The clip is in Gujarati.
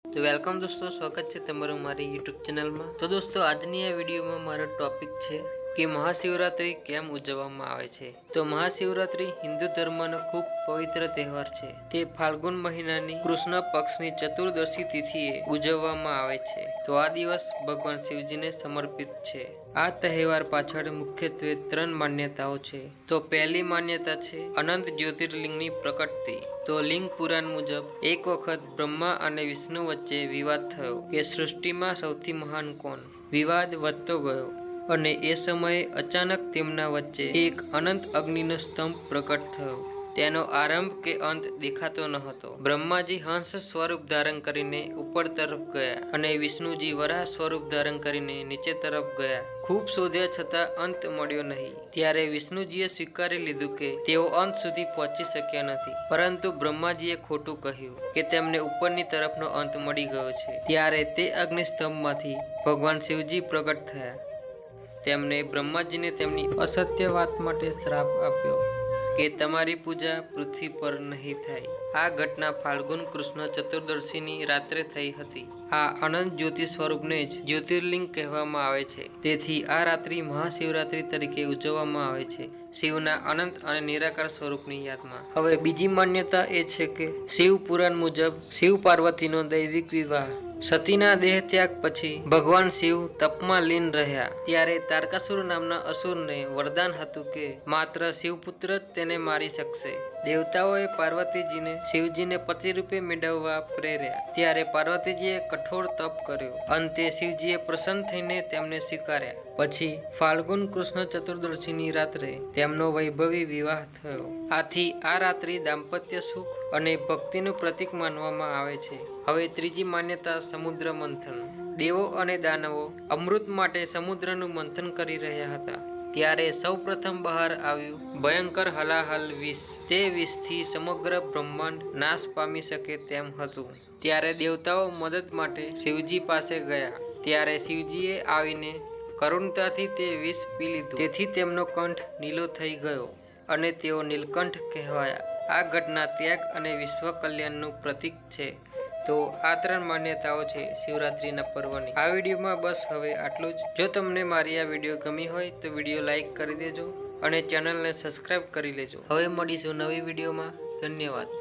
तो वेलकम दोस्तों, स्वागत है तमारू मारी यूट्यूब चैनल में। तो दोस्तों આજની આ વિડીયોમાં મારો ટોપિક છે કે મહાશિવરાત્રી કેમ ઉજવવામાં આવે છે। તો મહાશિવરાત્રી હિન્દુ ધર્મનો ખૂબ પવિત્ર તહેવાર છે। તે ફાલ્ગુન મહિનાની કૃષ્ણ પક્ષની ચતુર્દશી તિથિએ ઉજવવામાં આવે છે। તો આ દિવસ ભગવાન શિવજીને સમર્પિત છે। આ તહેવાર પાછળ મુખ્યત્વે ત્રણ માન્યતાઓ છે। તો પહેલી માન્યતા છે અનંત જ્યોતિર્લિંગની પ્રકટતિ। તો લિંગ પુરાણ મુજબ એક વખત બ્રહ્મા અને વિષ્ણુ વચ્ચે વિવાદ થયો કે સૃષ્ટિમાં સૌથી મહાન કોણ। વિવાદ વધતો ગયો અને એ સમયે અચાનક તેમના વચ્ચે એક અનંત અગ્નિનો સ્તંભ પ્રકટ થયો। તેનો આરંભ કે અંત દેખાતો ન હતો। બ્રહ્માજી હંસ સ્વરૂપ ધારણ કરીને ઉપર તરફ ગયા અને વિષ્ણુજી વરાહ સ્વરૂપ ધારણ કરીને નીચે તરફ ગયા। ખૂબ શોધ્યા છતાં અંત મળ્યો નહીં। ત્યારે વિષ્ણુજીએ સ્વીકારી લીધું કે તેઓ અંત સુધી પહોંચી શક્યા નથી, પરંતુ બ્રહ્માજીએ ખોટું કહ્યું કે તેમને ઉપરની તરફનો અંત મળી ગયો છે। ત્યારે તે અગ્નિસ્તંભમાંથી ભગવાન શિવજી પ્રગટ થયા। તેમણે બ્રહ્માજીને તેમની અસત્ય વાત માટે શ્રાપ આપ્યો કે તમારી પૂજા પૃથ્વી પર નહીં થાય। આ ઘટના ફાલ્ગુન કૃષ્ણ ચતુર્દશીની રાત્રે થઈ હતી। આ અનંત જ્યોતિ સ્વરૂપને જ જ્યોતિર્લિંગ કહેવામાં આવે છે। તેથી આ રાત્રિ મહાશિવરાત્રી તરીકે ઉજવવામાં આવે છે, શિવના અનંત અને નિરાકાર સ્વરૂપની યાદમાં। હવે બીજી માન્યતા એ છે કે શિવ પુરાણ મુજબ શિવ પાર્વતીનો દૈવિક વિવાહ। સતીના દેહ ત્યાગ પછી ભગવાન શિવ તપમાં લીન રહ્યા। ત્યારે તારકાસુર નામના અસુરને વરદાન હતું કે માત્ર શિવપુત્ર જ તેને મારી શકશે। દેવતાઓએ પાર્વતીજીને શિવજીને પતિ રૂપે મેળવવા પ્રેર્યા। ત્યારે પાર્વતીજીએ કઠોર તપ કર્યો। અંતે શિવજીએ પ્રસન્ન થઈને તેમને સ્વીકાર્યા। પછી ફાલ્ગુન કૃષ્ણ ચતુર્દશીની રાત્રે તેમનો વૈભવી વિવાહ થયો। આથી આ રાત્રિ દાંપત્ય સુખ અને ભક્તિનું પ્રતીક માનવામાં આવે છે। હવે ત્રીજી માન્યતા સમુદ્ર મંથન। દેવો અને દાનવો અમૃત માટે સમુદ્રનું મંથન કરી રહ્યા હતા। ત્યારે સૌ પ્રથમ બહાર આવ્યું ભયંકર હલાહલ વિષ। તે વિષથી સમગ્ર બ્રહ્માંડ નાશ પામી શકે તેમ હતું। ત્યારે દેવતાઓ મદદ માટે શિવજી પાસે ગયા। ત્યારે શિવજીએ આવીને કરુણતાથી તે વિષ પી લીધું। તેથી તેમનો કંઠ નીલો થઈ ગયો અને તેઓ નીલકંઠ કહેવાયા। આ ઘટના ત્યાગ અને વિશ્વ કલ્યાણનું પ્રતીક છે। તો આ ત્રણ માન્યતાઓ છે શિવરાત્રિના પર્વની। આ વિડીયોમાં બસ હવે આટલું જ। જો તમને મારી આ વિડીયો ગમી હોય તો વિડીયો લાઈક કરી દેજો અને ચેનલને સબસ્ક્રાઈબ કરી લેજો। હવે મળીશું નવી વિડીયોમાં। ધન્યવાદ।